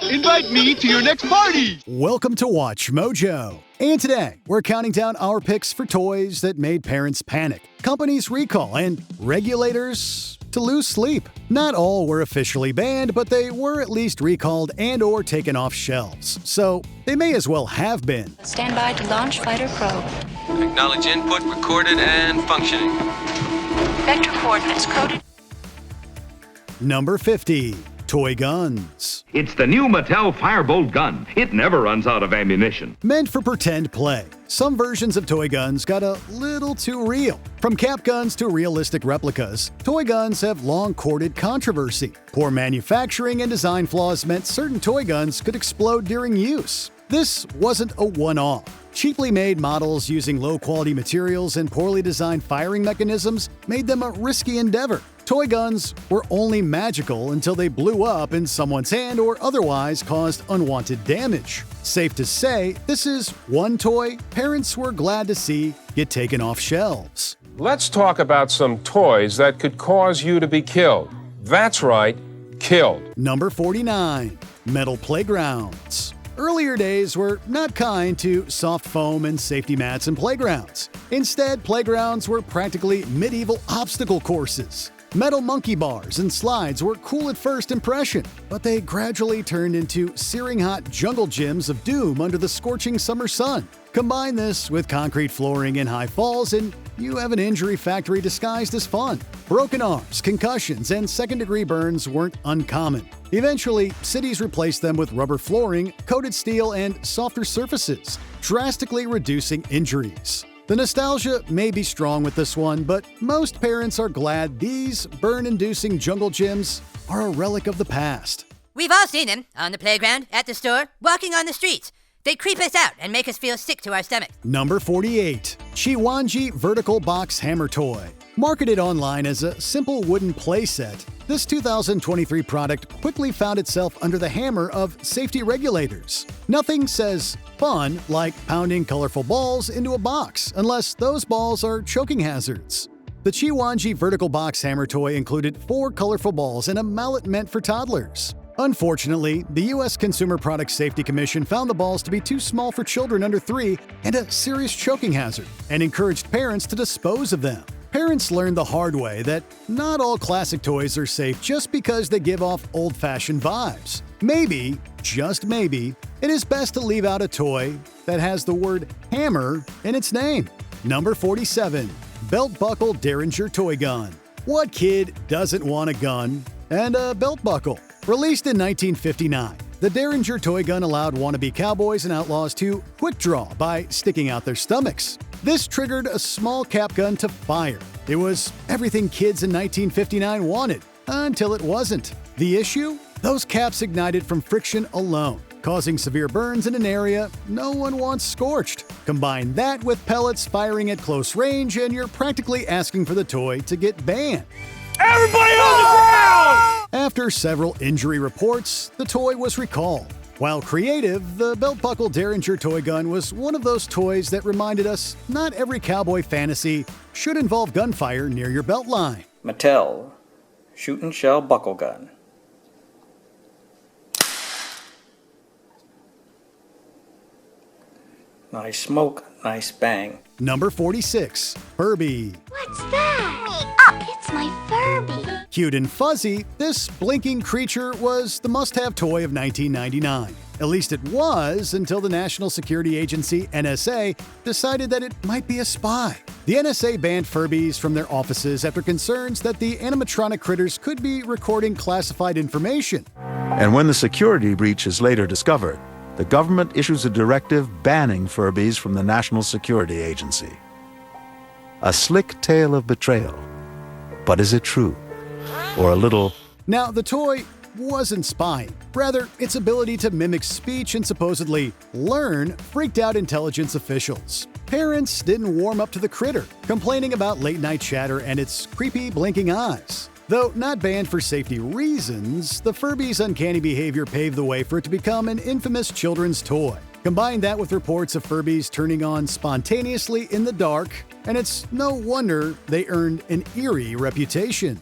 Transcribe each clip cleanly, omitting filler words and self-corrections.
Invite me to your next party! Welcome to Watch Mojo. And today, we're counting down our picks for toys that made parents panic, companies recall, and regulators to lose sleep. Not all were officially banned, but they were at least recalled and or taken off shelves. So, they may as well have been. Stand by to launch fighter probe. Acknowledge input, recorded, and functioning. Vector coordinates coded. Number 50. Toy guns. It's the new Mattel Firebolt gun. It never runs out of ammunition. Meant for pretend play, some versions of toy guns got a little too real. From cap guns to realistic replicas, toy guns have long courted controversy. Poor manufacturing and design flaws meant certain toy guns could explode during use. This wasn't a one-off. Cheaply made models using low-quality materials and poorly designed firing mechanisms made them a risky endeavor. Toy guns were only magical until they blew up in someone's hand or otherwise caused unwanted damage. Safe to say, this is one toy parents were glad to see get taken off shelves. Let's talk about some toys that could cause you to be killed. That's right, killed. Number 49. Metal playgrounds. Earlier days were not kind to soft foam and safety mats in playgrounds. Instead, playgrounds were practically medieval obstacle courses. Metal monkey bars and slides were cool at first impression, but they gradually turned into searing hot jungle gyms of doom under the scorching summer sun. Combine this with concrete flooring and high falls, and you have an injury factory disguised as fun. Broken arms, concussions, and second-degree burns weren't uncommon. Eventually, cities replaced them with rubber flooring, coated steel, and softer surfaces, drastically reducing injuries. The nostalgia may be strong with this one, but most parents are glad these burn-inducing jungle gyms are a relic of the past. We've all seen them on the playground, at the store, walking on the streets. They creep us out and make us feel sick to our stomach. Number 48. Chiwanji Vertical Box Hammer Toy. Marketed online as a simple wooden playset, this 2023 product quickly found itself under the hammer of safety regulators. Nothing says fun like pounding colorful balls into a box, unless those balls are choking hazards. The Chiwanji Vertical Box Hammer Toy included 4 colorful balls and a mallet meant for toddlers. Unfortunately, the U.S. Consumer Product Safety Commission found the balls to be too small for children under 3 and a serious choking hazard, and encouraged parents to dispose of them. Parents learned the hard way that not all classic toys are safe just because they give off old-fashioned vibes. Maybe, just maybe, it is best to leave out a toy that has the word hammer in its name. Number 47. Belt Buckle Derringer Toy Gun. What kid doesn't want a gun and a belt buckle? Released in 1959, the Derringer toy gun allowed wannabe cowboys and outlaws to quick draw by sticking out their stomachs. This triggered a small cap gun to fire. It was everything kids in 1959 wanted, until it wasn't. The issue? Those caps ignited from friction alone, causing severe burns in an area no one wants scorched. Combine that with pellets firing at close range, and you're practically asking for the toy to get banned. Everybody on the ground! After several injury reports, the toy was recalled. While creative, the belt buckle Derringer toy gun was one of those toys that reminded us not every cowboy fantasy should involve gunfire near your belt line. Mattel Shoot and Shell Buckle Gun. Nice smoke, nice bang. Number 46. Furby. What's that? Me up, it's my Furby. Cute and fuzzy, this blinking creature was the must-have toy of 1999. At least it was until the National Security Agency, NSA, decided that it might be a spy. The NSA banned Furbies from their offices after concerns that the animatronic critters could be recording classified information. And when the security breach is later discovered, the government issues a directive banning Furbies from the National Security Agency. A slick tale of betrayal. But is it true? Or a little... Now, the toy wasn't spying. Rather, its ability to mimic speech and supposedly learn freaked out intelligence officials. Parents didn't warm up to the critter, complaining about late-night chatter and its creepy blinking eyes. Though not banned for safety reasons, the Furby's uncanny behavior paved the way for it to become an infamous children's toy. Combine that with reports of Furbies turning on spontaneously in the dark, and it's no wonder they earned an eerie reputation.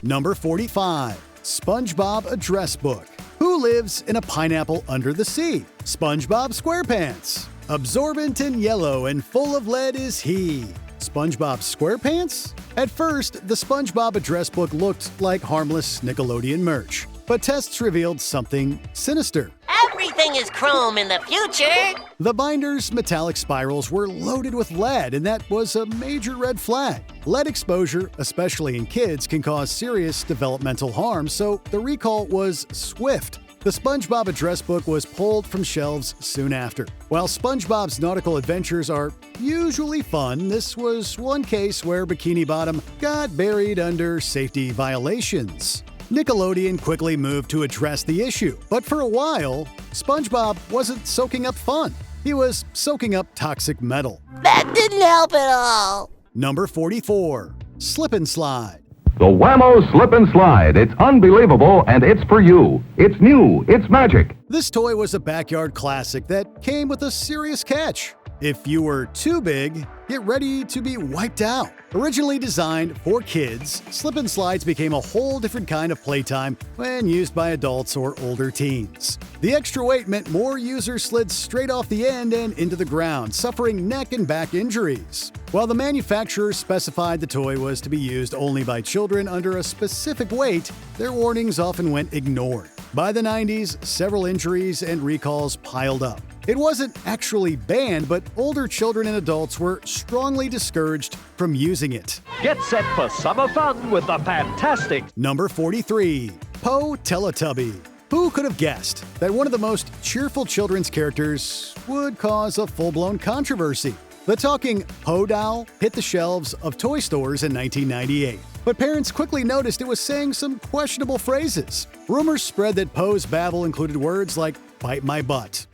Number 45. SpongeBob Address Book. Who lives in a pineapple under the sea? SpongeBob SquarePants. Absorbent and yellow and full of lead is he. SpongeBob SquarePants? At first, the SpongeBob Address Book looked like harmless Nickelodeon merch, but tests revealed something sinister. Everything is chrome in the future! The binder's metallic spirals were loaded with lead, and that was a major red flag. Lead exposure, especially in kids, can cause serious developmental harm, so the recall was swift. The SpongeBob Address Book was pulled from shelves soon after. While SpongeBob's nautical adventures are usually fun, this was one case where Bikini Bottom got buried under safety violations. Nickelodeon quickly moved to address the issue, but for a while, SpongeBob wasn't soaking up fun. He was soaking up toxic metal. That didn't help at all! Number 44. Slip and Slide. The Whammo Slip and Slide. It's unbelievable, and it's for you. It's new. It's magic. This toy was a backyard classic that came with a serious catch. If you were too big, get ready to be wiped out. Originally designed for kids, slip and slides became a whole different kind of playtime when used by adults or older teens. The extra weight meant more users slid straight off the end and into the ground, suffering neck and back injuries. While the manufacturers specified the toy was to be used only by children under a specific weight, their warnings often went ignored. By the 90s, several injuries and recalls piled up. It wasn't actually banned, but older children and adults were strongly discouraged from using it. Get set for summer fun with the fantastic Number 43. Poe Teletubby. Who could have guessed that one of the most cheerful children's characters would cause a full-blown controversy? The talking Poe doll hit the shelves of toy stores in 1998. But parents quickly noticed it was saying some questionable phrases. Rumors spread that Poe's babble included words like, "bite my butt."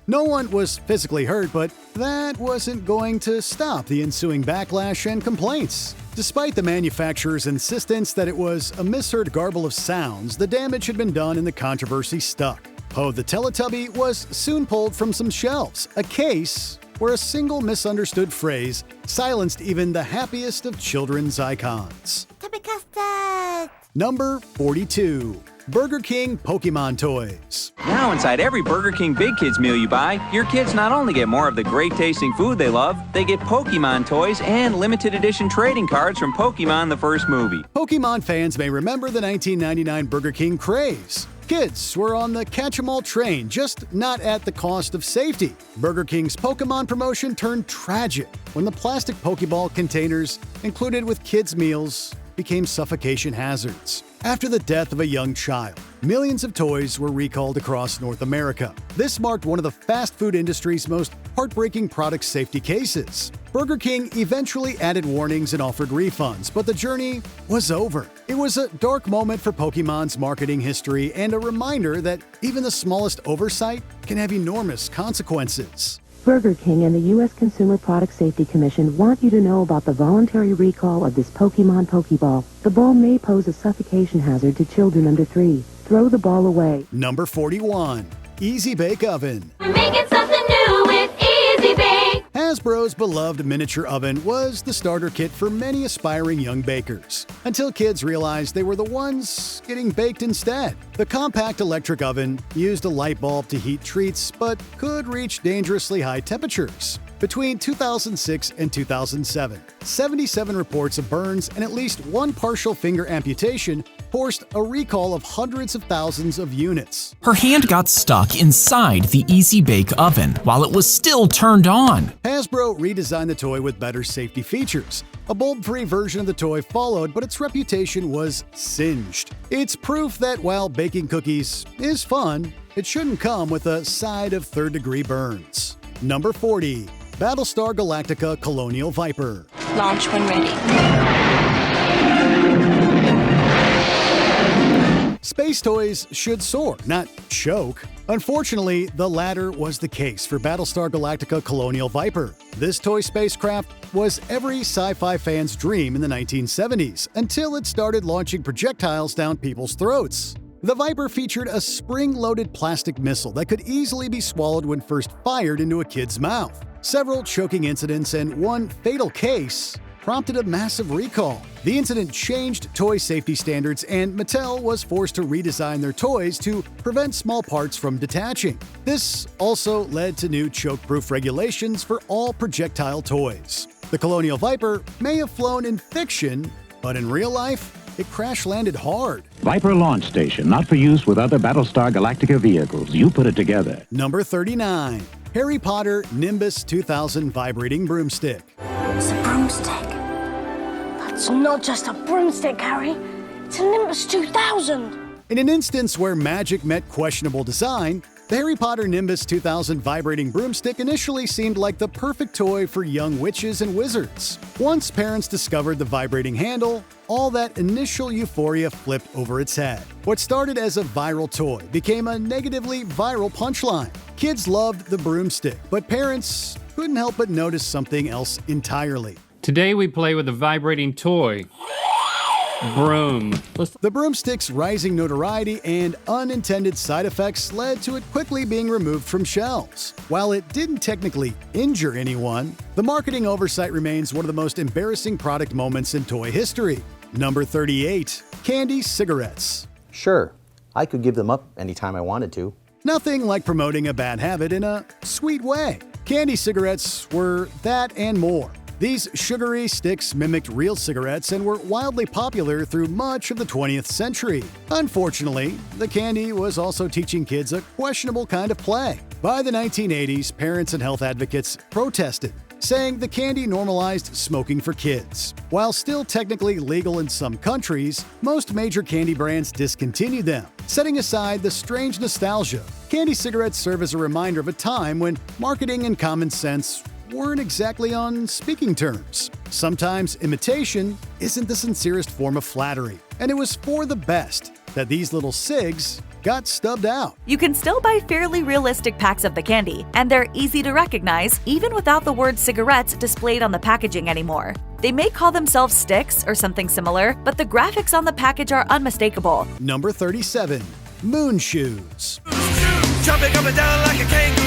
No one was physically hurt, but that wasn't going to stop the ensuing backlash and complaints. Despite the manufacturer's insistence that it was a misheard garble of sounds, the damage had been done and the controversy stuck. Poe the Teletubby was soon pulled from some shelves, a case where a single misunderstood phrase silenced even the happiest of children's icons. Tubby custard! Number 42. Burger King Pokemon Toys. Now inside every Burger King Big Kids meal you buy, your kids not only get more of the great tasting food they love, they get Pokemon toys and limited edition trading cards from Pokemon the first movie. Pokemon fans may remember the 1999 Burger King craze. Kids were on the catch-em-all train, just not at the cost of safety. Burger King's Pokemon promotion turned tragic when the plastic Pokeball containers included with kids' meals became suffocation hazards. After the death of a young child, millions of toys were recalled across North America. This marked one of the fast food industry's most heartbreaking product safety cases. Burger King eventually added warnings and offered refunds, but the journey was over. It was a dark moment for Pokemon's marketing history and a reminder that even the smallest oversight can have enormous consequences. Burger King and the U.S. Consumer Product Safety Commission want you to know about the voluntary recall of this Pokemon Pokeball. The ball may pose a suffocation hazard to children under 3. Throw the ball away. Number 41. Easy Bake Oven. We're making something new with Easy Bake. Hasbro's beloved miniature oven was the starter kit for many aspiring young bakers, until kids realized they were the ones getting baked instead. The compact electric oven used a light bulb to heat treats, but could reach dangerously high temperatures. Between 2006 and 2007, 77 reports of burns and at least one partial finger amputation forced a recall of hundreds of thousands of units. Her hand got stuck inside the Easy Bake Oven while it was still turned on. Hasbro redesigned the toy with better safety features. A bulb-free version of the toy followed, but its reputation was singed. It's proof that while baking cookies is fun, it shouldn't come with a side of third-degree burns. Number 40. Battlestar Galactica Colonial Viper. Launch when ready. Space toys should soar, not choke. Unfortunately, the latter was the case for Battlestar Galactica Colonial Viper. This toy spacecraft was every sci-fi fan's dream in the 1970s, until it started launching projectiles down people's throats. The Viper featured a spring-loaded plastic missile that could easily be swallowed when first fired into a kid's mouth. Several choking incidents and one fatal case prompted a massive recall. The incident changed toy safety standards, and Mattel was forced to redesign their toys to prevent small parts from detaching. This also led to new choke-proof regulations for all projectile toys. The Colonial Viper may have flown in fiction, but in real life, it crash-landed hard. Viper launch station, not for use with other Battlestar Galactica vehicles. You put it together. Number 39. Harry Potter Nimbus 2000 Vibrating Broomstick. It's a broomstick. That's not just a broomstick, Harry. It's a Nimbus 2000. In an instance where magic met questionable design, the Harry Potter Nimbus 2000 Vibrating Broomstick initially seemed like the perfect toy for young witches and wizards. Once parents discovered the vibrating handle, all that initial euphoria flipped over its head. What started as a viral toy became a negatively viral punchline. Kids loved the broomstick, but parents couldn't help but notice something else entirely. Today we play with a vibrating toy. Broom. The broomstick's rising notoriety and unintended side effects led to it quickly being removed from shelves. While it didn't technically injure anyone, the marketing oversight remains one of the most embarrassing product moments in toy history. Number 38. Candy cigarettes. Sure, I could give them up anytime I wanted to. Nothing like promoting a bad habit in a sweet way. Candy cigarettes were that and more. These sugary sticks mimicked real cigarettes and were wildly popular through much of the 20th century. Unfortunately, the candy was also teaching kids a questionable kind of play. By the 1980s, parents and health advocates protested, saying the candy normalized smoking for kids. While still technically legal in some countries, most major candy brands discontinued them. Setting aside the strange nostalgia, candy cigarettes serve as a reminder of a time when marketing and common sense weren't exactly on speaking terms. Sometimes imitation isn't the sincerest form of flattery, and it was for the best that these little cigs got stubbed out. You can still buy fairly realistic packs of the candy, and they're easy to recognize even without the word cigarettes displayed on the packaging anymore. They may call themselves sticks or something similar, but the graphics on the package are unmistakable. Number 37. Moon shoes. Jumping up and down like a kangaroo.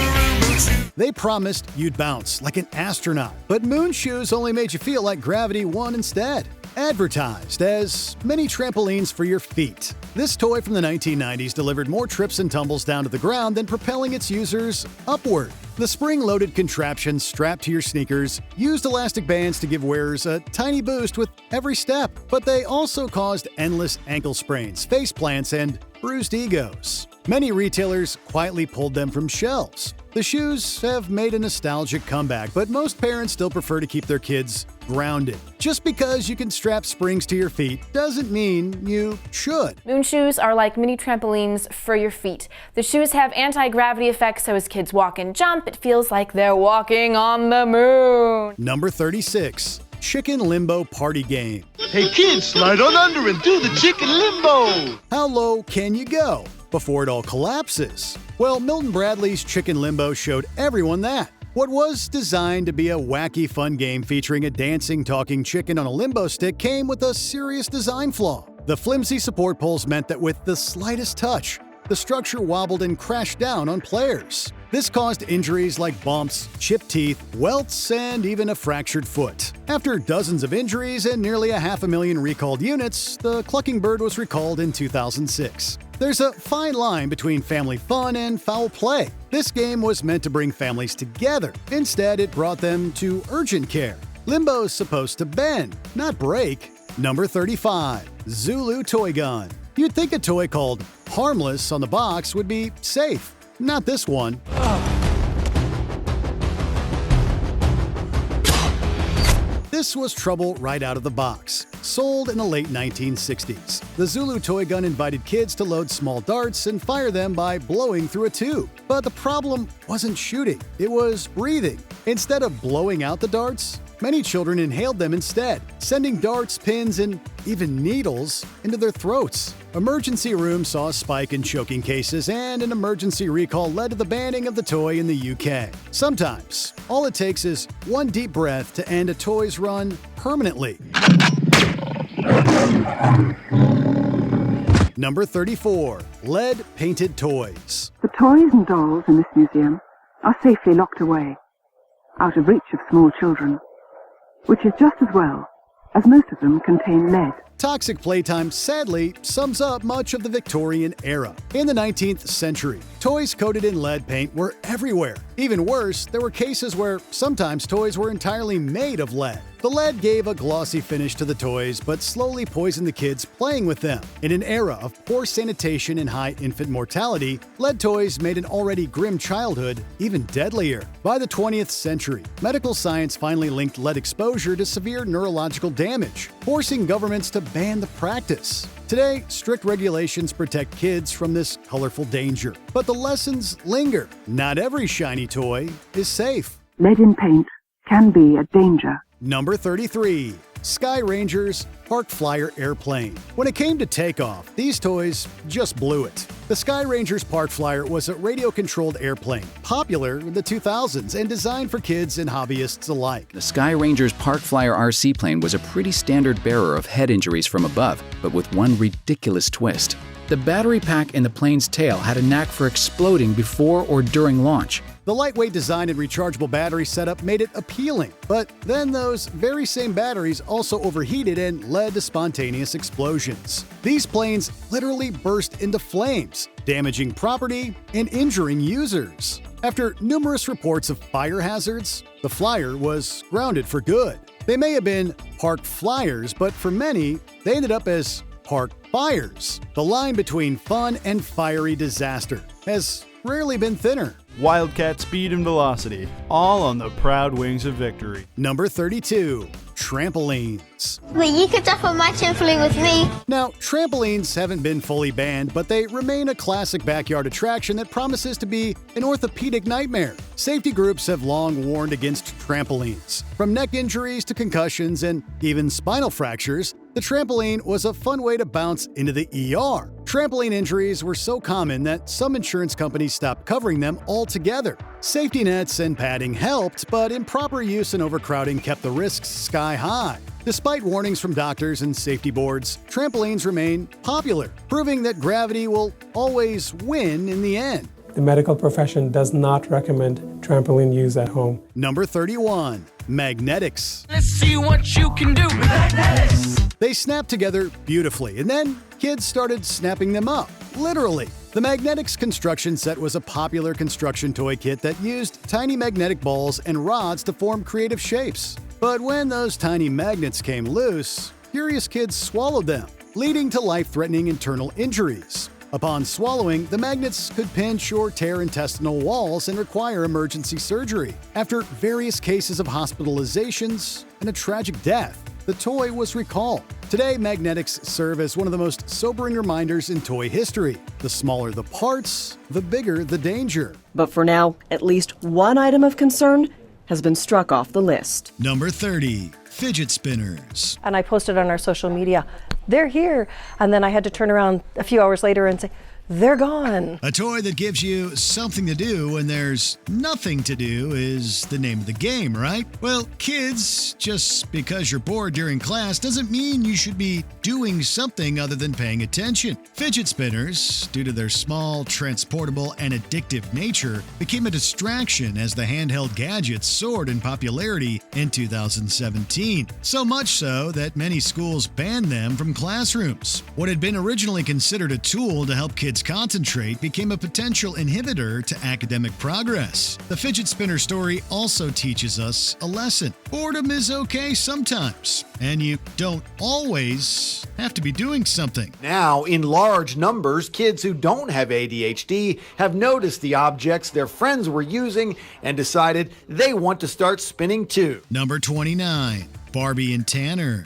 They promised you'd bounce like an astronaut, but moon shoes only made you feel like gravity won instead. Advertised as mini trampolines for your feet, this toy from the 1990s delivered more trips and tumbles down to the ground than propelling its users upward. The spring-loaded contraption strapped to your sneakers used elastic bands to give wearers a tiny boost with every step, but they also caused endless ankle sprains, face plants, and bruised egos. Many retailers quietly pulled them from shelves. The shoes have made a nostalgic comeback, but most parents still prefer to keep their kids grounded. Just because you can strap springs to your feet doesn't mean you should. Moon shoes are like mini trampolines for your feet. The shoes have anti-gravity effects, so as kids walk and jump, it feels like they're walking on the moon. Number 36. Chicken Limbo Party Game. Hey kids, slide on under and do the chicken limbo. How low can you go before it all collapses? Well, Milton Bradley's Chicken Limbo showed everyone that. What was designed to be a wacky fun game featuring a dancing, talking chicken on a limbo stick came with a serious design flaw. The flimsy support poles meant that with the slightest touch, the structure wobbled and crashed down on players. This caused injuries like bumps, chipped teeth, welts, and even a fractured foot. After dozens of injuries and nearly 500,000 recalled units, the clucking bird was recalled in 2006. There's a fine line between family fun and foul play. This game was meant to bring families together. Instead, it brought them to urgent care. Limbo's supposed to bend, not break. Number 35. Zulu Toy Gun. You'd think a toy called Harmless on the box would be safe. Not this one. This was trouble right out of the box. Sold in the late 1960s, the Zulu toy gun invited kids to load small darts and fire them by blowing through a tube. But the problem wasn't shooting, it was breathing. Instead of blowing out the darts, many children inhaled them instead, sending darts, pins, and even needles into their throats. Emergency rooms saw a spike in choking cases, and an emergency recall led to the banning of the toy in the UK. Sometimes, all it takes is one deep breath to end a toy's run permanently. Number 34. Lead-painted toys. The toys and dolls in this museum are safely locked away, out of reach of small children. which is just as well, as most of them contain lead. Toxic playtime sadly sums up much of the Victorian era. In the 19th century, toys coated in lead paint were everywhere. Even worse, there were cases where sometimes toys were entirely made of lead. The lead gave a glossy finish to the toys, but slowly poisoned the kids playing with them. In an era of poor sanitation and high infant mortality, lead toys made an already grim childhood even deadlier. By the 20th century, medical science finally linked lead exposure to severe neurological damage, forcing governments to ban the practice. Today, strict regulations protect kids from this colorful danger. But the lessons linger. Not every shiny toy is safe. Lead in paint can be a danger. Number 33. Sky Ranger's Park Flyer Airplane. When it came to takeoff, these toys just blew it. The Sky Ranger's Park Flyer was a radio-controlled airplane, popular in the 2000s and designed for kids and hobbyists alike. The Sky Ranger's Park Flyer RC plane was a pretty standard bearer of head injuries from above, but with one ridiculous twist. The battery pack in the plane's tail had a knack for exploding before or during launch. The lightweight design and rechargeable battery setup made it appealing, but then those very same batteries also overheated and led to spontaneous explosions. These planes literally burst into flames, damaging property and injuring users. After numerous reports of fire hazards, the Flyer was grounded for good. They may have been park flyers, but for many, they ended up as park fires. The line between fun and fiery disaster has rarely been thinner. Wildcat speed and velocity, all on the proud wings of victory. Number 32. Trampolines. Wait, you could jump on my trampoline with me. Now, trampolines haven't been fully banned, but they remain a classic backyard attraction that promises to be an orthopedic nightmare. Safety groups have long warned against trampolines. From neck injuries to concussions and even spinal fractures, the trampoline was a fun way to bounce into the ER. Trampoline injuries were so common that some insurance companies stopped covering them altogether. Safety nets and padding helped, but improper use and overcrowding kept the risks sky high. Despite warnings from doctors and safety boards, trampolines remain popular, proving that gravity will always win in the end. The medical profession does not recommend trampoline use at home. Number 31. Magnetics. Let's see what you can do. Magnetics! They snapped together beautifully, and then kids started snapping them up, literally. The Magnetics construction set was a popular construction toy kit that used tiny magnetic balls and rods to form creative shapes. But when those tiny magnets came loose, curious kids swallowed them, leading to life-threatening internal injuries. Upon swallowing, the magnets could pinch or tear intestinal walls and require emergency surgery. After various cases of hospitalizations and a tragic death, the toy was recalled. Today, magnetics serve as one of the most sobering reminders in toy history. The smaller the parts, the bigger the danger. But for now, at least one item of concern has been struck off the list. Number 30. Fidget spinners. And I posted on our social media, they're here. And then I had to turn around a few hours later and say, they're gone. A toy that gives you something to do when there's nothing to do is the name of the game, right? Well, kids, just because you're bored during class doesn't mean you should be doing something other than paying attention. Fidget spinners, due to their small, transportable, and addictive nature, became a distraction as the handheld gadgets soared in popularity in 2017. So much so that many schools banned them from classrooms. What had been originally considered a tool to help kids concentrate became a potential inhibitor to academic progress. The fidget spinner story also teaches us a lesson. Boredom is okay sometimes, and you don't always have to be doing something. Now, in large numbers, kids who don't have ADHD have noticed the objects their friends were using and decided they want to start spinning too. Number 29. Barbie and Tanner.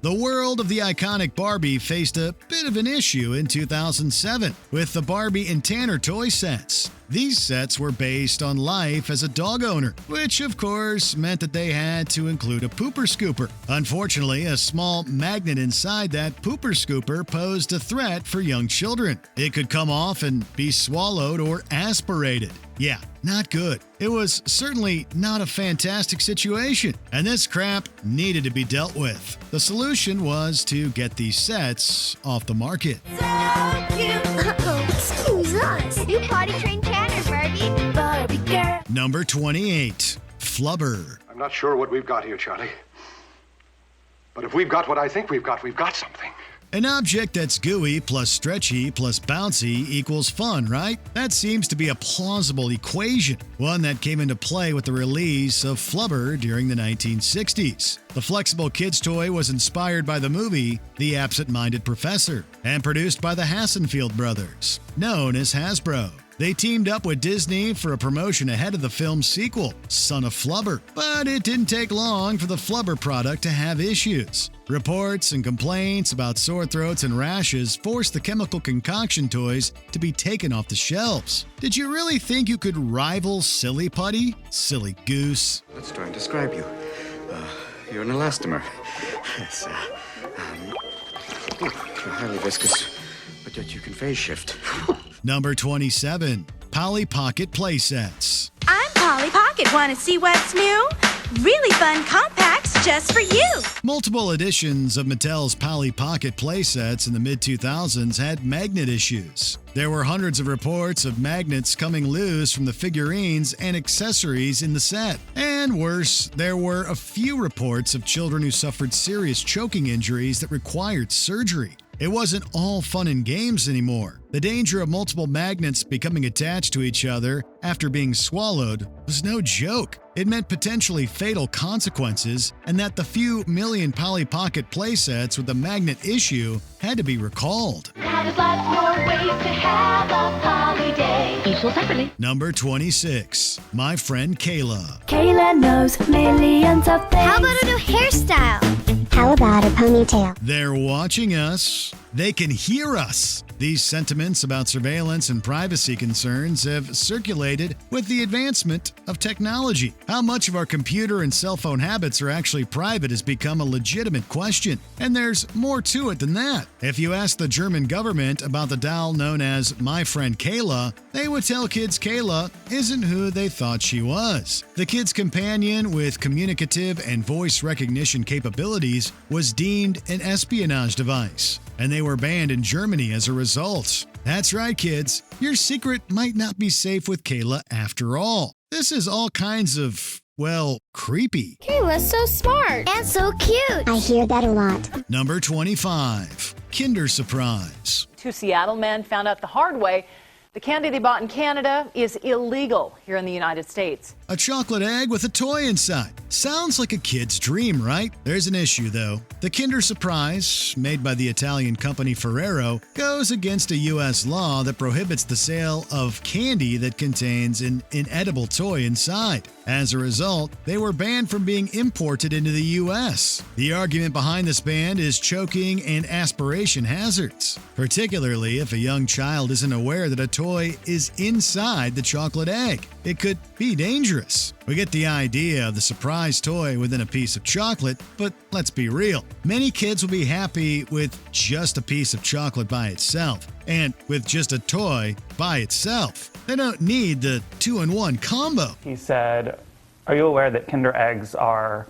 The world of the iconic Barbie faced a bit of an issue in 2007 with the Barbie and Tanner toy sets. These sets were based on life as a dog owner, which of course meant that they had to include a pooper scooper. Unfortunately, a small magnet inside that pooper scooper posed a threat for young children. It could come off and be swallowed or aspirated. Yeah, not good. It was certainly not a fantastic situation, and this crap needed to be dealt with. The solution was to get these sets off the market. So cute. Uh-oh, excuse us. You potty trained Tanner, Barbie. Barbie girl. Number 28. Flubber. I'm not sure what we've got here, Charlie. But if we've got what I think we've got something. An object that's gooey plus stretchy plus bouncy equals fun, right? That seems to be a plausible equation, one that came into play with the release of Flubber during the 1960s. The flexible kids toy was inspired by the movie The Absent-Minded Professor and produced by the Hassenfeld brothers, known as Hasbro. They teamed up with Disney for a promotion ahead of the film's sequel, Son of Flubber. But it didn't take long for the Flubber product to have issues. Reports and complaints about sore throats and rashes forced the chemical concoction toys to be taken off the shelves. Did you really think you could rival Silly Putty? Silly goose. Let's try and describe you. You're an elastomer. Yes, you're highly viscous, but yet you can phase shift. Number 27. Polly Pocket Playsets. I'm Polly Pocket. Want to see what's new? Really fun compacts just for you. Multiple editions of Mattel's Polly Pocket playsets in the mid-2000s had magnet issues. There were hundreds of reports of magnets coming loose from the figurines and accessories in the set. And worse, there were a few reports of children who suffered serious choking injuries that required surgery. It wasn't all fun and games anymore. The danger of multiple magnets becoming attached to each other after being swallowed was no joke. It meant potentially fatal consequences, and that the few million Polly Pocket playsets with the magnet issue had to be recalled. Now there's lots more ways to have a Polly day. Each will separately. Number 26. My Friend Kayla. Kayla knows millions of things. How about a new hairstyle? How about a ponytail? They're watching us. They can hear us. These sentiments about surveillance and privacy concerns have circulated with the advancement of technology. How much of our computer and cell phone habits are actually private has become a legitimate question. And there's more to it than that. If you ask the German government about the doll known as My Friend Kayla, they would tell kids Kayla isn't who they thought she was. The kid's companion with communicative and voice recognition capabilities was deemed an espionage device, and they were banned in Germany as a result. That's right, kids. Your secret might not be safe with Kayla after all. This is all kinds of, well, creepy. Kayla's so smart and so cute. I hear that a lot. Number 25. Kinder Surprise. Two Seattle men found out the hard way the candy they bought in Canada is illegal here in the United States. A chocolate egg with a toy inside. Sounds like a kid's dream, right? There's an issue, though. The Kinder Surprise, made by the Italian company Ferrero, goes against a U.S. law that prohibits the sale of candy that contains an inedible toy inside. As a result, they were banned from being imported into the U.S. The argument behind this ban is choking and aspiration hazards, particularly if a young child isn't aware that a toy is inside the chocolate egg. It could be dangerous. We get the idea of the surprise toy within a piece of chocolate, but let's be real. Many kids will be happy with just a piece of chocolate by itself, and with just a toy by itself. They don't need the two-in-one combo. He said, "Are you aware that Kinder eggs are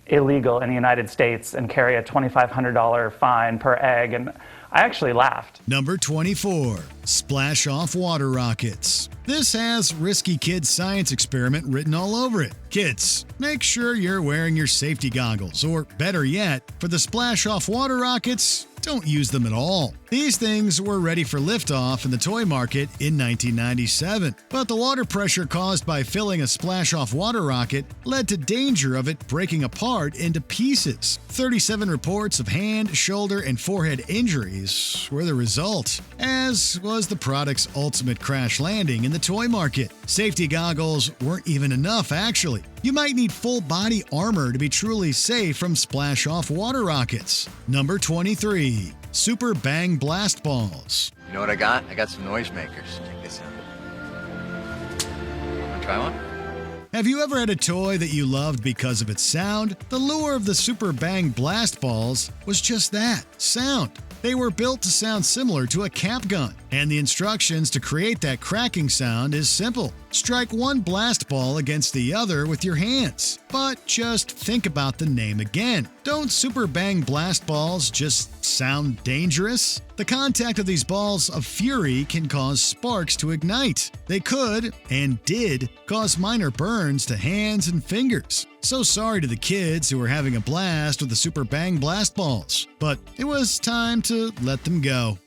illegal in the United States and carry a $2,500 fine per egg?" And I actually laughed. Number 24. Splash Off Water Rockets. This has risky kids science experiment written all over it. Kids, make sure you're wearing your safety goggles, or better yet, for the Splash Off Water Rockets, don't use them at all. These things were ready for liftoff in the toy market in 1997, but the water pressure caused by filling a splash-off water rocket led to danger of it breaking apart into pieces. 37 reports of hand, shoulder, and forehead injuries were the result, as was the product's ultimate crash landing in the toy market. Safety goggles weren't even enough, actually. You might need full body armor to be truly safe from splash-off water rockets. Number 23. Super Bang Blast Balls. You know what I got? I got some noisemakers. Check this out. Wanna try one? Have you ever had a toy that you loved because of its sound? The lure of the Super Bang Blast Balls was just that, sound. They were built to sound similar to a cap gun, and the instructions to create that cracking sound is simple. Strike one blast ball against the other with your hands. But just think about the name again. Don't super bang blast balls just sound dangerous? The contact of these balls of fury can cause sparks to ignite. They could, and did, cause minor burns to hands and fingers. So sorry to the kids who were having a blast with the super bang blast balls, but it was time to let them go.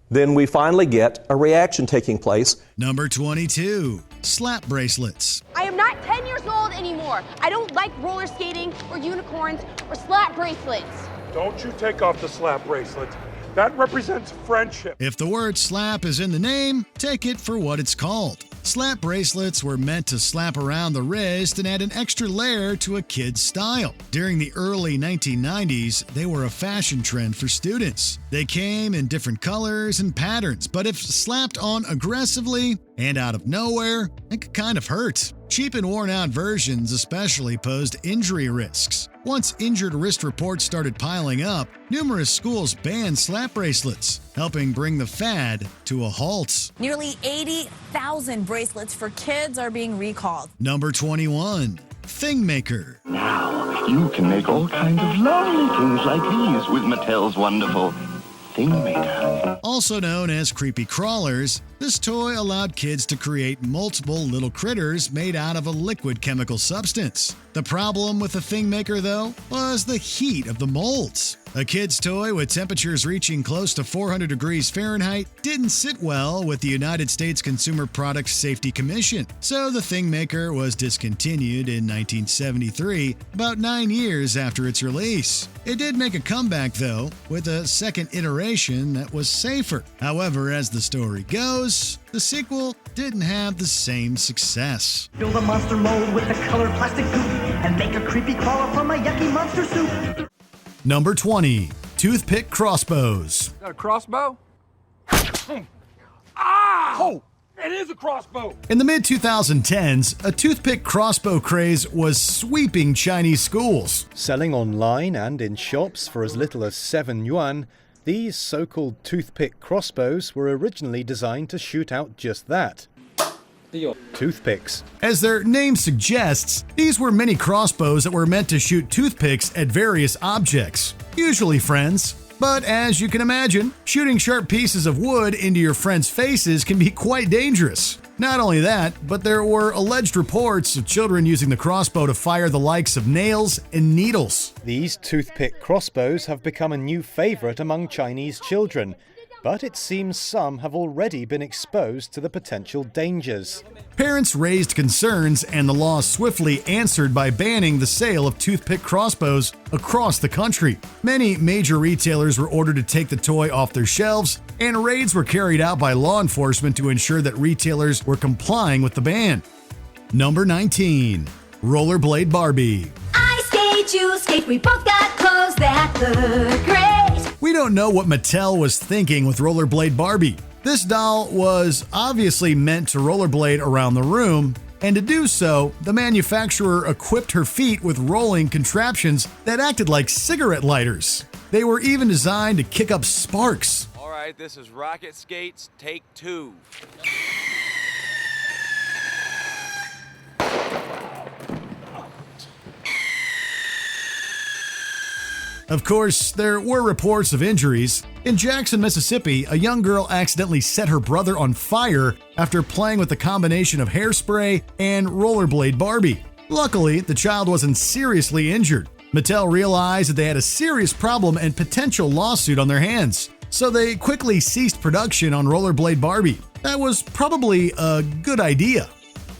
Then we finally get a reaction taking place. Number 22, slap bracelets. I am not 10 years old anymore. I don't like roller skating or unicorns or slap bracelets. Don't you take off the slap bracelet. That represents friendship. If the word slap is in the name, take it for what it's called. Slap bracelets were meant to slap around the wrist and add an extra layer to a kid's style. During the early 1990s, they were a fashion trend for students. They came in different colors and patterns, but if slapped on aggressively and out of nowhere, it could kind of hurt. Cheap and worn-out versions especially posed injury risks. Once injured wrist reports started piling up, numerous schools banned slap bracelets, helping bring the fad to a halt. Nearly 80,000 bracelets for kids are being recalled. Number 21, Thing Maker. Now, you can make all kinds of lovely things like these with Mattel's wonderful Thing Maker. Also known as creepy crawlers, this toy allowed kids to create multiple little critters made out of a liquid chemical substance. The problem with the Thing Maker, though, was the heat of the molds. A kid's toy with temperatures reaching close to 400 degrees Fahrenheit didn't sit well with the United States Consumer Product Safety Commission, so the Thing Maker was discontinued in 1973, about 9 years after its release. It did make a comeback, though, with a second iteration that was safer. However, as the story goes, the sequel didn't have the same success. Build a monster mold with the colored plastic goop and make a creepy crawler from a yucky monster soup. Number 20, toothpick crossbows. Got a crossbow? Ah! Oh, it is a crossbow! In the mid-2010s, a toothpick crossbow craze was sweeping Chinese schools. Selling online and in shops for as little as 7 yuan, these so-called toothpick crossbows were originally designed to shoot out just that. Toothpicks. As their name suggests, these were mini crossbows that were meant to shoot toothpicks at various objects, usually friends. But as you can imagine, shooting sharp pieces of wood into your friends' faces can be quite dangerous. Not only that, but there were alleged reports of children using the crossbow to fire the likes of nails and needles. These toothpick crossbows have become a new favorite among Chinese children, but it seems some have already been exposed to the potential dangers. Parents raised concerns, and the law swiftly answered by banning the sale of toothpick crossbows across the country. Many major retailers were ordered to take the toy off their shelves, and raids were carried out by law enforcement to ensure that retailers were complying with the ban. Number 19, Rollerblade Barbie. I skate, you skate, we both got clothes that look great. We don't know what Mattel was thinking with Rollerblade Barbie. This doll was obviously meant to rollerblade around the room, and to do so, the manufacturer equipped her feet with rolling contraptions that acted like cigarette lighters. They were even designed to kick up sparks. All right, this is Rocket Skates, take 2. Of course, there were reports of injuries. In Jackson, Mississippi, a young girl accidentally set her brother on fire after playing with a combination of hairspray and Rollerblade Barbie. Luckily, the child wasn't seriously injured. Mattel realized that they had a serious problem and potential lawsuit on their hands, so they quickly ceased production on Rollerblade Barbie. That was probably a good idea.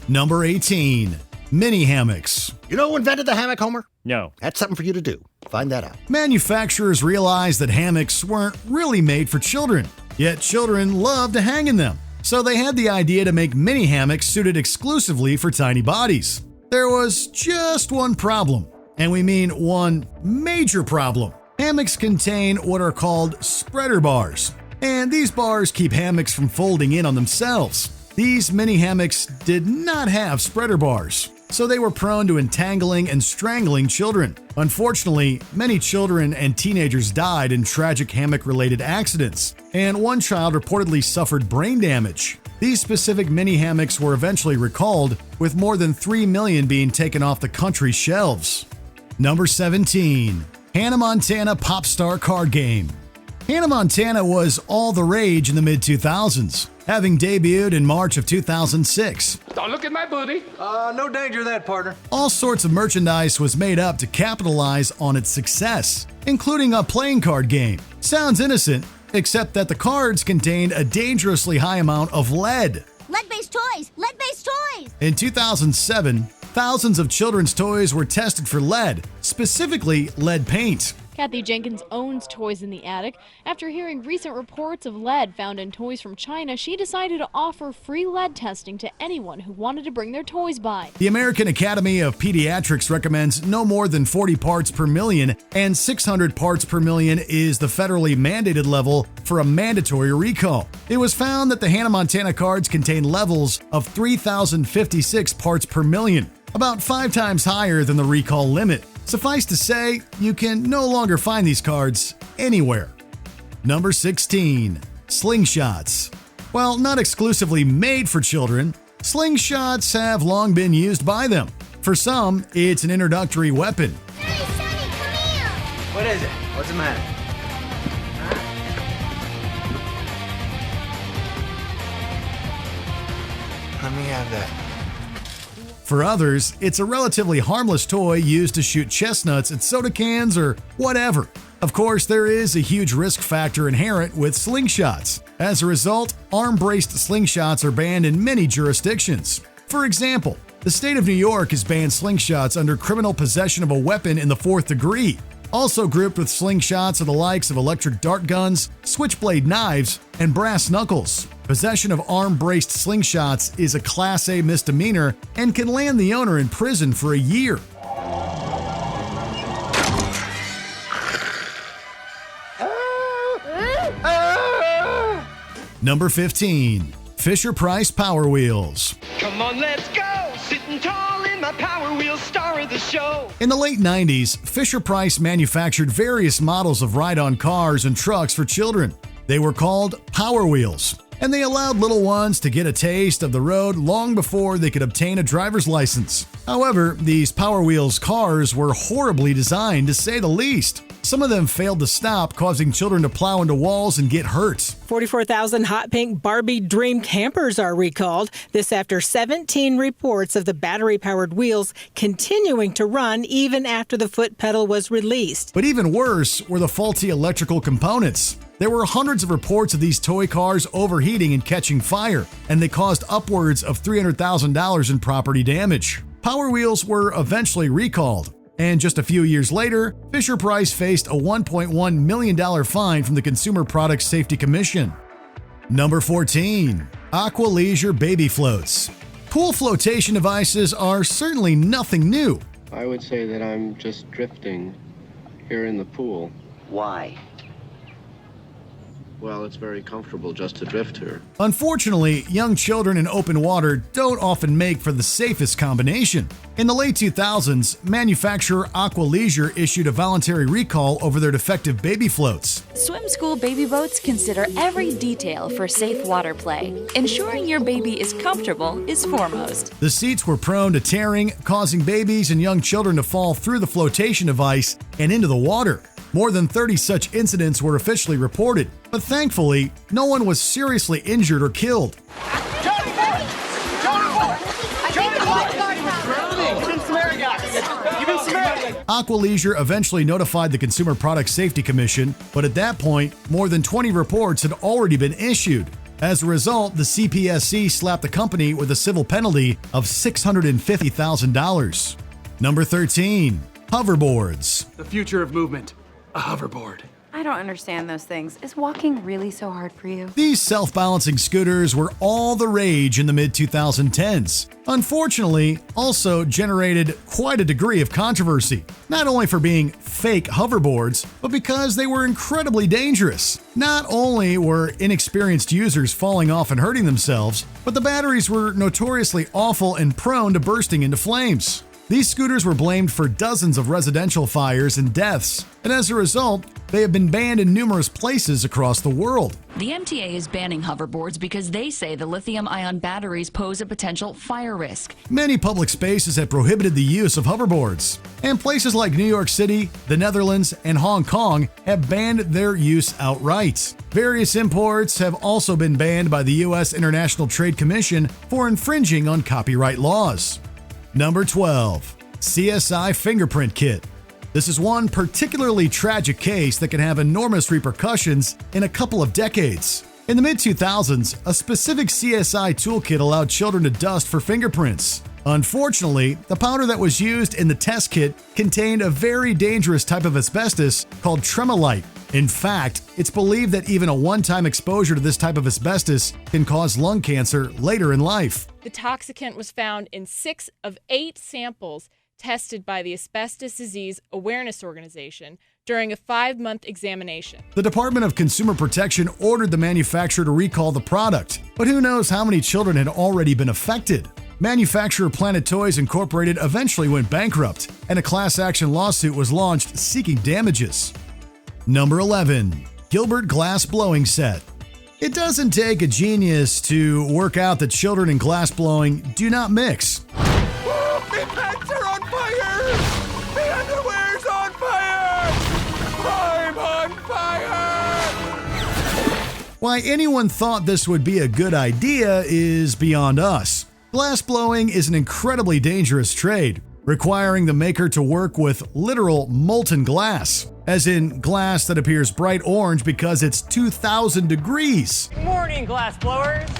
Number 18, mini hammocks. You know who invented the hammock, Homer? No. That's something for you to do. Find that out. Manufacturers realized that hammocks weren't really made for children, yet children love to hang in them. So they had the idea to make mini hammocks suited exclusively for tiny bodies. There was just one problem, and we mean one major problem. Hammocks contain what are called spreader bars, and these bars keep hammocks from folding in on themselves. These mini hammocks did not have spreader bars. so they were prone to entangling and strangling children. Unfortunately, many children and teenagers died in tragic hammock-related accidents, and one child reportedly suffered brain damage. These specific mini hammocks were eventually recalled, with more than 3 million being taken off the country's shelves. Number 17. Hannah Montana Pop Star Card Game. Hannah Montana was all the rage in the mid-2000s, having debuted in March of 2006. Don't look at my booty. No danger of that, partner. All sorts of merchandise was made up to capitalize on its success, including a playing card game. Sounds innocent, except that the cards contained a dangerously high amount of lead. Lead-based toys! Lead-based toys! In 2007, thousands of children's toys were tested for lead, specifically lead paint. Kathy Jenkins owns Toys in the Attic. After hearing recent reports of lead found in toys from China, she decided to offer free lead testing to anyone who wanted to bring their toys by. The American Academy of Pediatrics recommends no more than 40 parts per million, and 600 parts per million is the federally mandated level for a mandatory recall. It was found that the Hannah Montana cards contain levels of 3,056 parts per million, about 5 times higher than the recall limit. Suffice to say, you can no longer find these cards anywhere. Number 16. Slingshots. While not exclusively made for children, slingshots have long been used by them. For some, it's an introductory weapon. Hey, Sonny, come here! What is it? What's the matter? Let me have that. For others, it's a relatively harmless toy used to shoot chestnuts at soda cans or whatever. Of course, there is a huge risk factor inherent with slingshots. As a result, arm-braced slingshots are banned in many jurisdictions. For example, the state of New York has banned slingshots under criminal possession of a weapon in the 4th degree. Also grouped with slingshots are the likes of electric dart guns, switchblade knives, and brass knuckles. Possession of arm-braced slingshots is a Class A misdemeanor and can land the owner in prison for a year. Number 15. Fisher-Price Power Wheels. Come on, let's go! Sitting tall in my Power Wheel, star of the show. In the late 90s, Fisher-Price manufactured various models of ride-on cars and trucks for children. They were called Power Wheels, and they allowed little ones to get a taste of the road long before they could obtain a driver's license. However, these Power Wheels cars were horribly designed, to say the least. Some of them failed to stop, causing children to plow into walls and get hurt. 44,000 hot pink Barbie Dream campers are recalled. This after 17 reports of the battery-powered wheels continuing to run even after the foot pedal was released. But even worse were the faulty electrical components. There were hundreds of reports of these toy cars overheating and catching fire, and they caused upwards of $300,000 in property damage. Power Wheels were eventually recalled, and just a few years later, Fisher-Price faced a $1.1 million fine from the Consumer Product Safety Commission. Number 14. Aqua Leisure Baby Floats. Pool flotation devices are certainly nothing new. I would say that I'm just drifting here in the pool. Why? Well, it's very comfortable just to drift here. Unfortunately, young children in open water don't often make for the safest combination. In the late 2000s, manufacturer Aqua Leisure issued a voluntary recall over their defective baby floats. Swim school baby boats consider every detail for safe water play. Ensuring your baby is comfortable is foremost. The seats were prone to tearing, causing babies and young children to fall through the flotation device and into the water. More than 30 such incidents were officially reported, but thankfully, no one was seriously injured or killed. Aqua Leisure eventually notified the Consumer Product Safety Commission, but at that point, more than 20 reports had already been issued. As a result, the CPSC slapped the company with a civil penalty of $650,000. Number 13. Hoverboards. The future of movement. A hoverboard. I don't understand those things. Is walking really so hard for you? These self-balancing scooters were all the rage in the mid-2010s. Unfortunately, also generated quite a degree of controversy, not only for being fake hoverboards, but because they were incredibly dangerous. Not only were inexperienced users falling off and hurting themselves, but the batteries were notoriously awful and prone to bursting into flames. These scooters were blamed for dozens of residential fires and deaths, and as a result, they have been banned in numerous places across the world. The MTA is banning hoverboards because they say the lithium-ion batteries pose a potential fire risk. Many public spaces have prohibited the use of hoverboards, and places like New York City, the Netherlands, and Hong Kong have banned their use outright. Various imports have also been banned by the U.S. International Trade Commission for infringing on copyright laws. Number 12. CSI Fingerprint Kit. This is one particularly tragic case that can have enormous repercussions in a couple of decades. In the mid-2000s, a specific CSI toolkit allowed children to dust for fingerprints. Unfortunately, the powder that was used in the test kit contained a very dangerous type of asbestos called tremolite. In fact, it's believed that even a one-time exposure to this type of asbestos can cause lung cancer later in life. The toxicant was found in 6 of 8 samples tested by the Asbestos Disease Awareness Organization during a 5-month examination. The Department of Consumer Protection ordered the manufacturer to recall the product, but who knows how many children had already been affected. Manufacturer Planet Toys Incorporated eventually went bankrupt, and a class action lawsuit was launched seeking damages. Number 11. Gilbert Glass Blowing Set. It doesn't take a genius to work out that children and glass blowing do not mix. The pants are on fire! The underwear's on fire! I'm on fire! Why anyone thought this would be a good idea is beyond us. Glass blowing is an incredibly dangerous trade, requiring the maker to work with literal molten glass, as in glass that appears bright orange because it's 2,000 degrees. Good morning, glass blowers.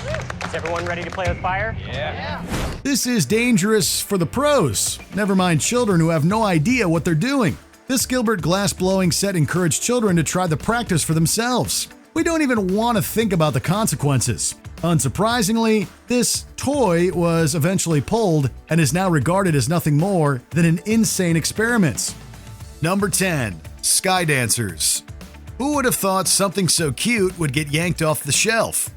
Is everyone ready to play with fire? Yeah. This is dangerous for the pros, never mind children who have no idea what they're doing. This Gilbert glass blowing set encouraged children to try the practice for themselves. We don't even want to think about the consequences. Unsurprisingly, this toy was eventually pulled and is now regarded as nothing more than an insane experiment. Number 10. Sky Dancers. Who would have thought something so cute would get yanked off the shelf?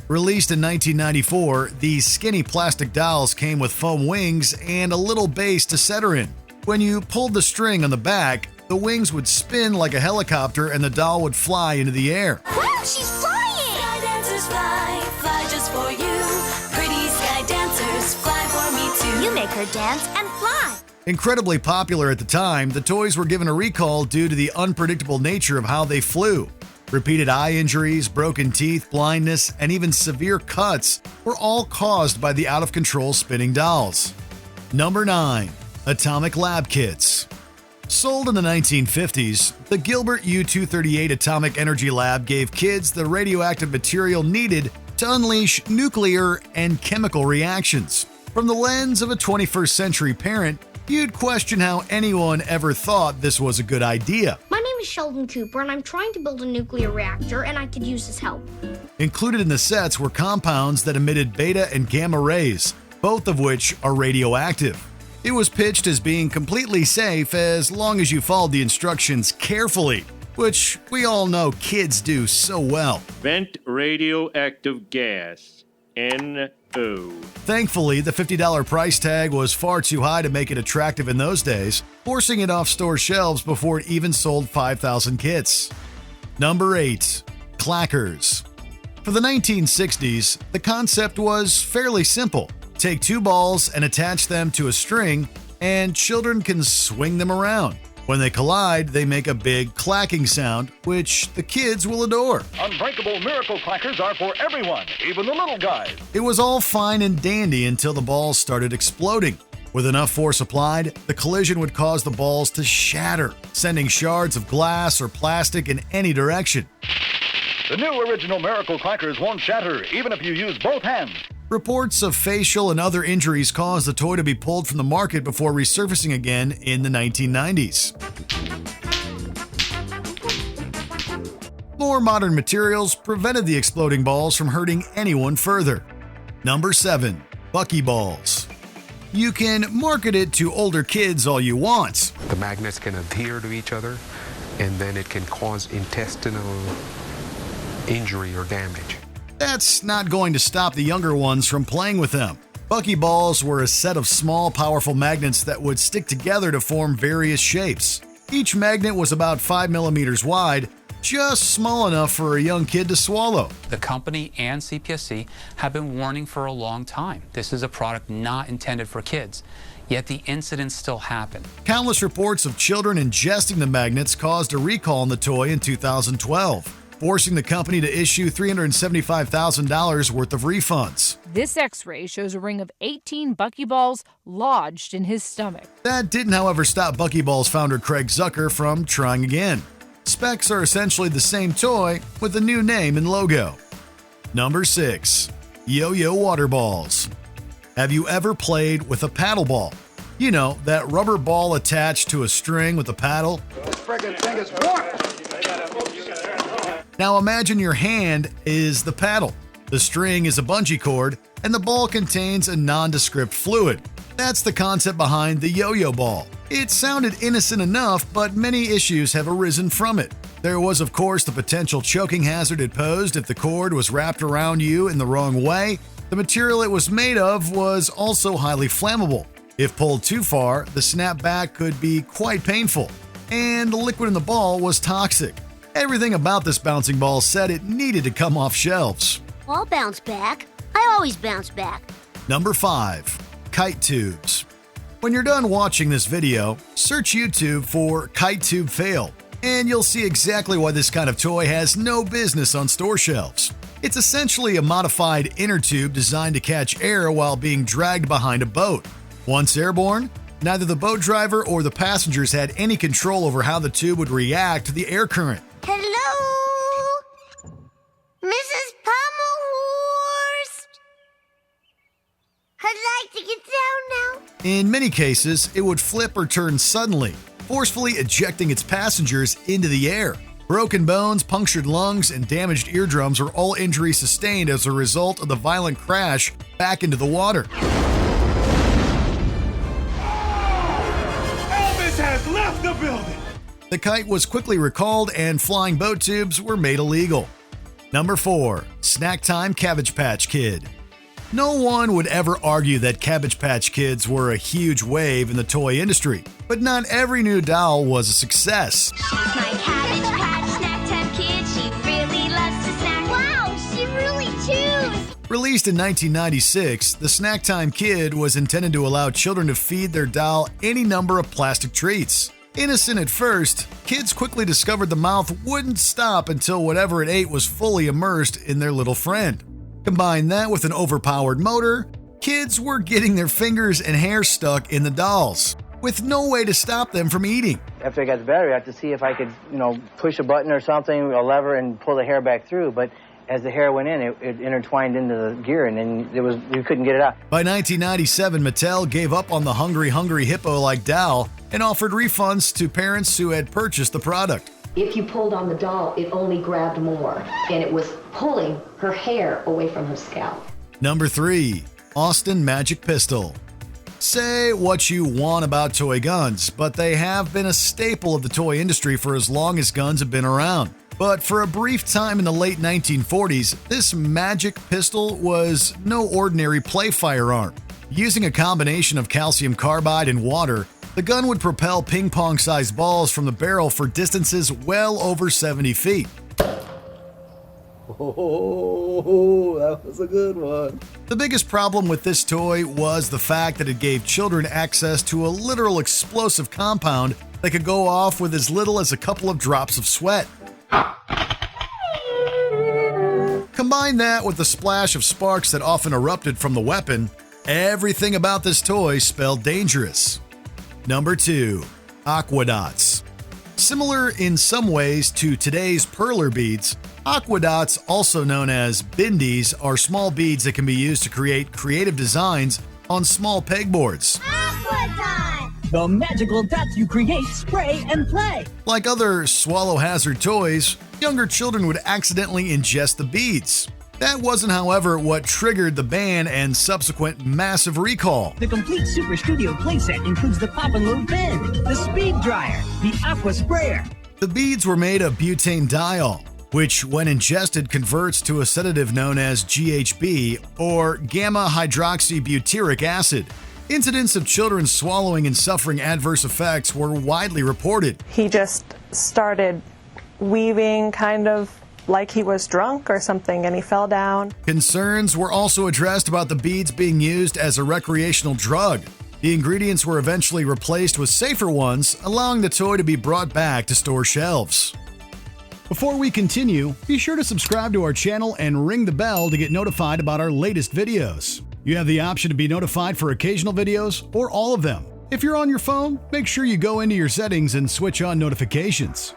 Released in 1994, these skinny plastic dolls came with foam wings and a little base to set her in. When you pulled the string on the back, the wings would spin like a helicopter and the doll would fly into the air. Wow, she's flying! Sky dancers fly, fly just for you. Pretty sky dancers fly for me too. You make her dance and fly. Incredibly popular at the time, the toys were given a recall due to the unpredictable nature of how they flew. Repeated eye injuries, broken teeth, blindness, and even severe cuts were all caused by the out-of-control spinning dolls. Number 9. Atomic Lab Kits. Sold in the 1950s, the Gilbert U-238 Atomic Energy Lab gave kids the radioactive material needed to unleash nuclear and chemical reactions. From the lens of a 21st century parent, you'd question how anyone ever thought this was a good idea. My name is Sheldon Cooper, and I'm trying to build a nuclear reactor, and I could use his help. Included in the sets were compounds that emitted beta and gamma rays, both of which are radioactive. It was pitched as being completely safe as long as you followed the instructions carefully, which we all know kids do so well. Vent radioactive gas, NO. Thankfully, the $50 price tag was far too high to make it attractive in those days, forcing it off store shelves before it even sold 5,000 kits. Number 8. Clackers. For the 1960s, the concept was fairly simple. Take 2 balls and attach them to a string, and children can swing them around. When they collide, they make a big clacking sound, which the kids will adore. Unbreakable miracle clackers are for everyone, even the little guys. It was all fine and dandy until the balls started exploding. With enough force applied, the collision would cause the balls to shatter, sending shards of glass or plastic in any direction. The new original miracle clackers won't shatter, even if you use both hands. Reports of facial and other injuries caused the toy to be pulled from the market before resurfacing again in the 1990s. More modern materials prevented the exploding balls from hurting anyone further. Number 7. Buckyballs. You can market it to older kids all you want. The magnets can adhere to each other, and then it can cause intestinal injury or damage. That's not going to stop the younger ones from playing with them. Buckyballs were a set of small, powerful magnets that would stick together to form various shapes. Each magnet was about 5 millimeters wide, just small enough for a young kid to swallow. The company and CPSC have been warning for a long time. This is a product not intended for kids, yet the incidents still happen. Countless reports of children ingesting the magnets caused a recall on the toy in 2012, forcing the company to issue $375,000 worth of refunds. This x-ray shows a ring of 18 Buckyballs lodged in his stomach. That didn't, however, stop Buckyballs founder Craig Zucker from trying again. Specs are essentially the same toy with a new name and logo. Number 6. Yo-Yo Water Balls. Have you ever played with a paddle ball? You know, that rubber ball attached to a string with a paddle? This friggin' thing is warped! Now imagine your hand is the paddle, the string is a bungee cord, and the ball contains a nondescript fluid. That's the concept behind the yo-yo ball. It sounded innocent enough, but many issues have arisen from it. There was, of course, the potential choking hazard it posed if the cord was wrapped around you in the wrong way. The material it was made of was also highly flammable. If pulled too far, the snapback could be quite painful. And the liquid in the ball was toxic. Everything about this bouncing ball said it needed to come off shelves. I'll bounce back. I always bounce back. Number 5. Kite tubes. When you're done watching this video, search YouTube for kite tube fail, and you'll see exactly why this kind of toy has no business on store shelves. It's essentially a modified inner tube designed to catch air while being dragged behind a boat. Once airborne, neither the boat driver or the passengers had any control over how the tube would react to the air current. Hello? Mrs. Pommelhorst? I'd like to get down now. In many cases, it would flip or turn suddenly, forcefully ejecting its passengers into the air. Broken bones, punctured lungs, and damaged eardrums are all injuries sustained as a result of the violent crash back into the water. Elvis has left the building! The kite was quickly recalled and flying boat tubes were made illegal. Number 4. Snack Time Cabbage Patch Kid. No one would ever argue that Cabbage Patch Kids were a huge wave in the toy industry, but not every new doll was a success. She's my Cabbage Patch Snack Time Kid. She really loves to snack. Wow, she really chews. Released in 1996, the Snack Time Kid was intended to allow children to feed their doll any number of plastic treats. Innocent at first, kids quickly discovered the mouth wouldn't stop until whatever it ate was fully immersed in their little friend. Combine that with an overpowered motor, kids were getting their fingers and hair stuck in the dolls, with no way to stop them from eating. After I got the battery, I had to see if I could, push a button or something, a lever, and pull the hair back through. But as the hair went in, it intertwined into the gear, and then you couldn't get it out. By 1997, Mattel gave up on the hungry hippo-like doll and offered refunds to parents who had purchased the product. If you pulled on the doll, it only grabbed more, and it was pulling her hair away from her scalp. Number 3. Austin Magic Pistol. Say what you want about toy guns, but they have been a staple of the toy industry for as long as guns have been around. But for a brief time in the late 1940s, this magic pistol was no ordinary play firearm. Using a combination of calcium carbide and water, the gun would propel ping-pong-sized balls from the barrel for distances well over 70 feet. Oh, that was a good one. The biggest problem with this toy was the fact that it gave children access to a literal explosive compound that could go off with as little as a couple of drops of sweat. Combine that with the splash of sparks that often erupted from the weapon, everything about this toy spelled dangerous. Number 2. Aqua Dots. Similar in some ways to today's perler beads, Aqua Dots, also known as bindies, are small beads that can be used to create creative designs on small pegboards. Aqua Dots! The magical dots you create, spray, and play. Like other swallow hazard toys, younger children would accidentally ingest the beads. That wasn't, however, what triggered the ban and subsequent massive recall. The complete Super Studio playset includes the pop and load pen, the speed dryer, the aqua sprayer. The beads were made of butanediol, which when ingested converts to a sedative known as GHB, or gamma-hydroxybutyric acid. Incidents of children swallowing and suffering adverse effects were widely reported. He just started weaving kind of like he was drunk or something, and he fell down. Concerns were also addressed about the beads being used as a recreational drug. The ingredients were eventually replaced with safer ones, allowing the toy to be brought back to store shelves. Before we continue, be sure to subscribe to our channel and ring the bell to get notified about our latest videos. You have the option to be notified for occasional videos or all of them. If you're on your phone, make sure you go into your settings and switch on notifications.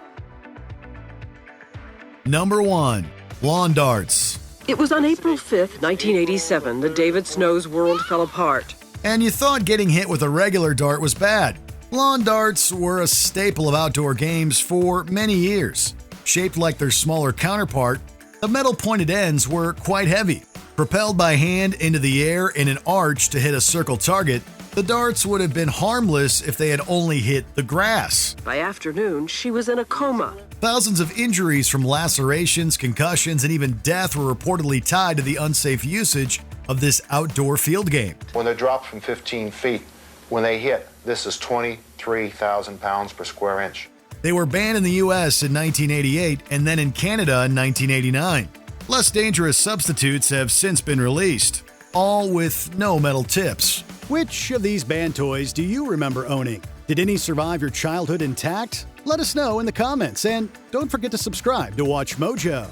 Number 1. Lawn darts. It was on April 5th, 1987, that David Snow's world fell apart. And you thought getting hit with a regular dart was bad. Lawn darts were a staple of outdoor games for many years. Shaped like their smaller counterpart, the metal pointed ends were quite heavy. Propelled by hand into the air in an arch to hit a circle target, the darts would have been harmless if they had only hit the grass. By afternoon, she was in a coma. Thousands of injuries from lacerations, concussions, and even death were reportedly tied to the unsafe usage of this outdoor field game. When they're dropped from 15 feet, when they hit, this is 23,000 pounds per square inch. They were banned in the US in 1988 and then in Canada in 1989. Less dangerous substitutes have since been released, all with no metal tips. Which of these banned toys do you remember owning? Did any survive your childhood intact? Let us know in the comments, and don't forget to subscribe to Watch Mojo.